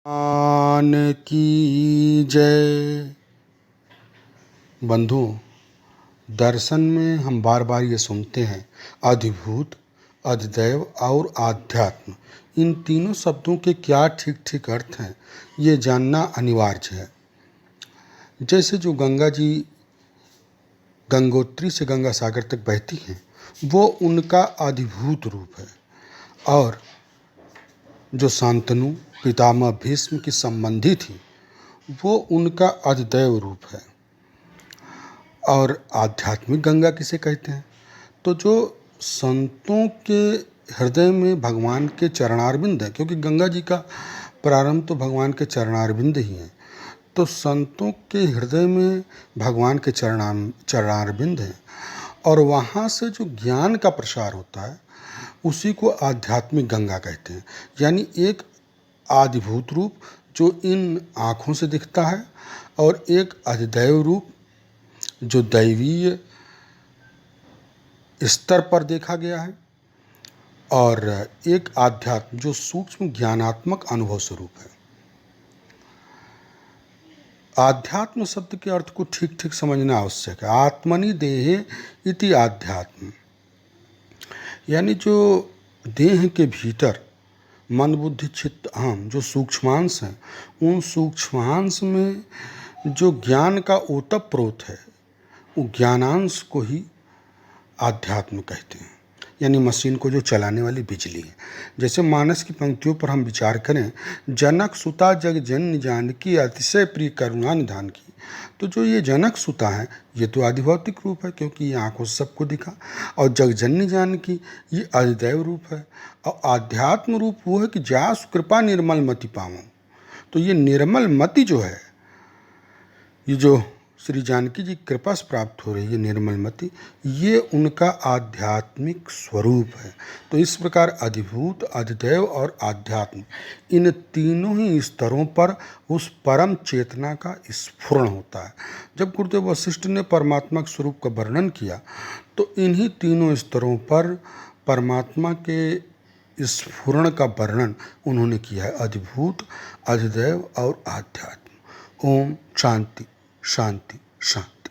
मान की जय। बंधुओं, दर्शन में हम बार बार ये सुनते हैं अधिभूत, अधिदैव और आध्यात्म। इन तीनों शब्दों के क्या ठीक ठीक अर्थ हैं ये जानना अनिवार्य है। जैसे जो गंगा जी गंगोत्री से गंगा सागर तक बहती हैं वो उनका अधिभूत रूप है, और जो शांतनु पितामह भीष्म की संबंधी थी वो उनका अधिदैव रूप है। और आध्यात्मिक गंगा किसे कहते हैं? तो जो संतों के हृदय में भगवान के चरणारविंद है, क्योंकि गंगा जी का प्रारंभ तो भगवान के चरणारविंद ही है, तो संतों के हृदय में भगवान के चरणारविंद है, और वहाँ से जो ज्ञान का प्रसार होता है उसी को आध्यात्मिक गंगा कहते हैं। यानी एक आदिभूत रूप जो इन आँखों से दिखता है, और एक अधिदैव रूप जो दैवीय स्तर पर देखा गया है, और एक आध्यात्म जो सूक्ष्म ज्ञानात्मक अनुभव स्वरूप है। आध्यात्म शब्द के अर्थ को ठीक ठीक समझना आवश्यक है। आत्मनि देहे इति आध्यात्म, यानी जो देह के भीतर मन बुद्धि चित्त अहम जो सूक्ष्मांश हैं, उन सूक्ष्मांश में जो ज्ञान का ओतप्रोत है वो ज्ञानांश को ही आध्यात्म कहते हैं। यानी मशीन को जो चलाने वाली बिजली है। जैसे मानस की पंक्तियों पर हम विचार करें, जनक सुता जग जननी जानकी अतिशय प्रिय करुणा निधान की, तो जो ये जनक सुता है ये तो आधिभौतिक रूप है, क्योंकि ये आंखों से सबको दिखा। और जग जननी जानकी ये अधिदैव रूप है। और आध्यात्म रूप वो है कि जासु कृपा निर्मल मति पाऊँ। तो ये निर्मल मति जो है, ये जो श्री जानकी जी कृपा से प्राप्त हो रही है निर्मल मति, ये उनका आध्यात्मिक स्वरूप है। तो इस प्रकार अधिभूत, अधिदैव और आध्यात्म, इन तीनों ही स्तरों पर उस परम चेतना का स्फुरण होता है। जब गुरुदेव वशिष्ठ ने परमात्मा के स्वरूप का वर्णन किया तो इन्हीं तीनों स्तरों पर परमात्मा के स्फुरण का वर्णन उन्होंने किया है, अधिभूत, अधिदैव और आध्यात्म। ओम शांति शांति शांति।